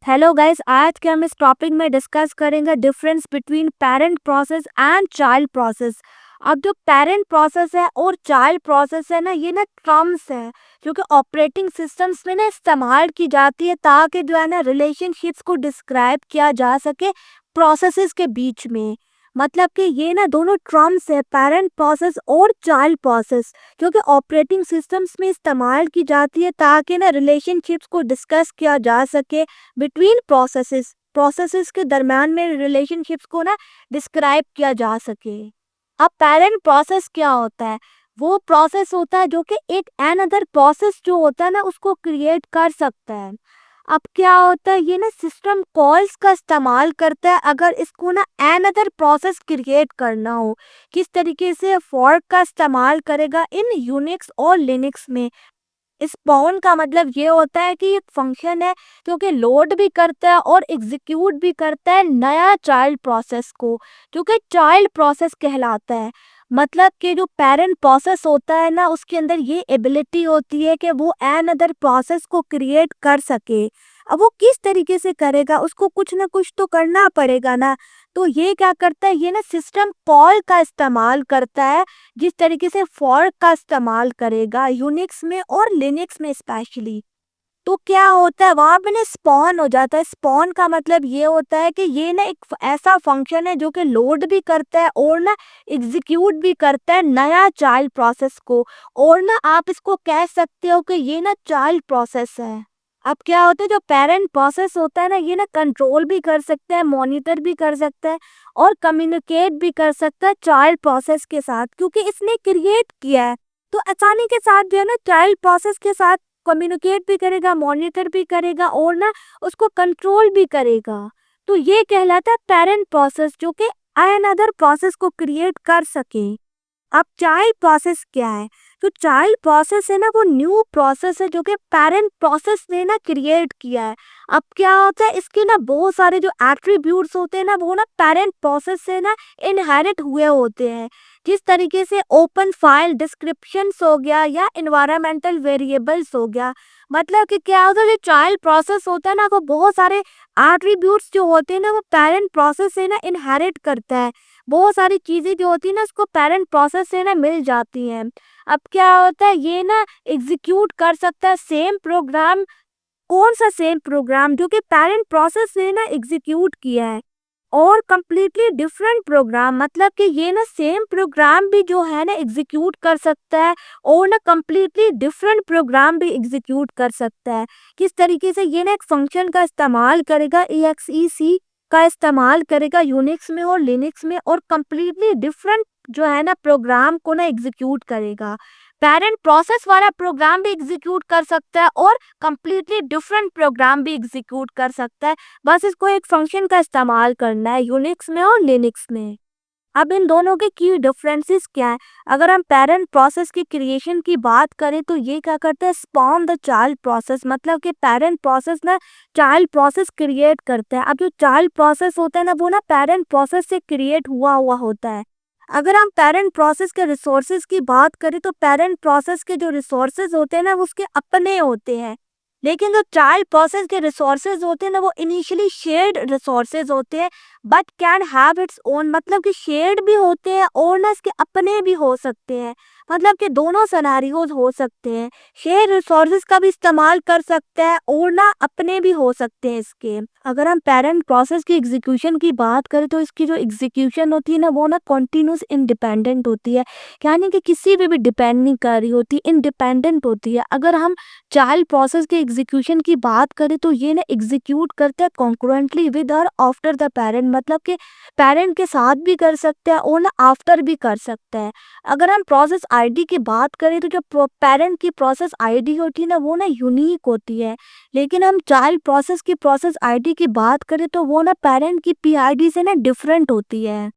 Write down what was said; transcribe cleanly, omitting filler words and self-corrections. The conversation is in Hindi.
हेलो गाइस, आज के हम इस टॉपिक में डिस्कस करेंगे difference between parent process and child process. अब जो पेरेंट प्रोसेस है और चाइल्ड प्रोसेस है ना, ये ना टर्म्स है जो कि ऑपरेटिंग सिस्टम्स में ना इस्तेमाल की जाती है ताकि जो है ना रिलेशनशिप्स को डिस्क्राइब किया जा सके प्रोसेसेस के बीच में। मतलब कि ये ना दोनों टर्म्स है, पेरेंट प्रोसेस और चाइल्ड प्रोसेस, जो कि ऑपरेटिंग सिस्टम्स में इस्तेमाल की जाती है ताकि ना रिलेशनशिप्स को डिस्कस किया जा सके बिटवीन प्रोसेसेस के दरम्यान में रिलेशनशिप्स को ना डिस्क्राइब किया जा सके। अब पेरेंट प्रोसेस क्या होता है? वो प्रोसेस होता है जो कि एक एन अदर प्रोसेस जो होता है ना उसको क्रिएट कर सकता है। अब क्या होता है, ये ना सिस्टम कॉल्स का इस्तेमाल करता है अगर इसको ना एन अदर प्रोसेस क्रिएट करना हो। किस तरीके से फॉर्क का इस्तेमाल करेगा इन यूनिक्स और लिनक्स में। स्पॉन का मतलब ये होता है कि एक फंक्शन है जो कि लोड भी करता है और एग्जीक्यूट भी करता है नया चाइल्ड प्रोसेस को, जो कि चाइल्ड प्रोसेस कहलाता है। मतलब कि जो पेरेंट प्रोसेस होता है ना, उसके अंदर ये एबिलिटी होती है कि वो एन अदर प्रोसेस को क्रिएट कर सके। अब वो किस तरीके से करेगा, उसको कुछ ना कुछ तो करना पड़ेगा ना। तो ये क्या करता है, ये ना सिस्टम कॉल का इस्तेमाल करता है, जिस तरीके से फॉर्क का इस्तेमाल करेगा यूनिक्स में और लिनक्स में स्पेशली। तो क्या होता है, वहां पे ना स्पॉन हो जाता है। स्पॉन का मतलब ये होता है कि ये ना एक ऐसा फंक्शन है जो कि लोड भी करता है और ना एग्जीक्यूट भी करता है नया चाइल्ड प्रोसेस को। और ना आप इसको कह सकते हो कि ये ना चाइल्ड प्रोसेस है। अब क्या होता है, जो पेरेंट प्रोसेस होता है ना, ये ना कंट्रोल भी कर सकता है, मॉनिटर भी कर सकता है और कम्युनिकेट भी कर सकता है चाइल्ड प्रोसेस के साथ, क्योंकि इसने क्रिएट किया है। तो आसानी के साथ जो है ना चाइल्ड प्रोसेस के साथ कम्युनिकेट भी करेगा, मॉनिटर भी करेगा और ना उसको कंट्रोल भी करेगा। तो ये कहलाता है पेरेंट प्रोसेस, जो कि एन अदर प्रोसेस को क्रिएट कर सके। अब चाइल्ड प्रोसेस क्या है? तो चाइल्ड प्रोसेस है ना, वो न्यू प्रोसेस है जो कि पेरेंट प्रोसेस ने ना क्रिएट किया है। अब क्या होता है, इसके ना बहुत सारे जो एट्रीब्यूट्स होते हैं ना, वो ना पेरेंट प्रोसेस से ना इनहेरिट हुए होते हैं। जिस तरीके से ओपन फाइल डिस्क्रिप्शंस हो गया या इन्वायरमेंटल वेरिएबल्स हो गया। मतलब कि क्या होता है, जो चाइल्ड प्रोसेस होता है ना, वो बहुत सारे एट्रीब्यूट्स जो होते हैं ना, वो पेरेंट प्रोसेस से ना इनहेरिट करता है। बहुत सारी चीज़ें जो होती है ना, उसको पेरेंट प्रोसेस से ना मिल जाती हैं। अब क्या होता है, ये ना एग्जीक्यूट कर सकता है सेम प्रोग्राम। कौन सा सेम प्रोग्राम? जो कि पेरेंट प्रोसेस ने ना एग्जीक्यूट किया है। और कम्प्लीटली डिफरेंट प्रोग्राम, मतलब कि ये ना सेम प्रोग्राम भी जो है ना एग्जीक्यूट कर सकता है और ना कम्प्लीटली डिफरेंट प्रोग्राम भी एग्जीक्यूट कर सकता है। किस तरीके से, ये ना एक फंक्शन का इस्तेमाल करेगा, EXEC का इस्तेमाल करेगा यूनिक्स में और लिनक्स में, और कम्प्लीटली डिफरेंट जो है ना प्रोग्राम को ना एग्जीक्यूट करेगा। पेरेंट प्रोसेस वाला प्रोग्राम भी एग्जीक्यूट कर सकता है और कम्प्लीटली डिफरेंट प्रोग्राम भी एग्जीक्यूट कर सकता है। बस इसको एक फंक्शन का इस्तेमाल करना है यूनिक्स में और लिनक्स में। अब इन दोनों के की डिफरेंसेस क्या है? अगर हम पेरेंट प्रोसेस की क्रिएशन की बात करें तो ये क्या करता है, स्पॉन द चाइल्ड प्रोसेस। मतलब कि पेरेंट प्रोसेस ना चाइल्ड प्रोसेस क्रिएट करता है। अब जो चाइल्ड प्रोसेस होता है ना, वो ना पेरेंट प्रोसेस से क्रिएट हुआ हुआ होता है। अगर हम पेरेंट प्रोसेस के रिसोर्सेज की बात करें तो पेरेंट प्रोसेस के जो रिसोर्सेज होते हैं ना, वो उसके अपने होते हैं। लेकिन जो चाइल्ड प्रोसेस के रिसोर्सेज होते हैं ना, वो इनिशियली शेयर्ड रिसोर्सेज होते हैं, but can have its own. मतलब कि शेयर्ड भी होते हैं और ना इसके अपने भी हो सकते हैं। मतलब कि दोनों सिनेरियोज हो सकते हैं। शेयर रिसोर्सेज का भी इस्तेमाल कर सकते हैं और ना अपने भी हो सकते हैं इसके। अगर हम पेरेंट प्रोसेस की एग्जीक्यूशन की बात करें तो इसकी जो एग्जीक्यूशन होती है ना, वो ना कॉन्टिन्यूस इंडिपेंडेंट होती है। यानी कि किसी पे भी डिपेंड नहीं कर रही होती, इंडिपेंडेंट होती है। अगर हम चाइल्ड प्रोसेस के एग्जीक्यूशन की बात करें तो ये ना एग्जीक्यूट करता है कॉन्करेंटली विद और आफ्टर द पेरेंट। मतलब कि पेरेंट के साथ भी कर सकते हैं और ना आफ्टर भी कर सकता है। अगर हम प्रोसेस आईडी की बात करें तो जो पेरेंट की प्रोसेस आईडी होती है ना, वो ना यूनिक होती है। लेकिन हम चाइल्ड प्रोसेस की प्रोसेस आईडी की बात करें तो वो ना पेरेंट की PID से ना डिफरेंट होती है।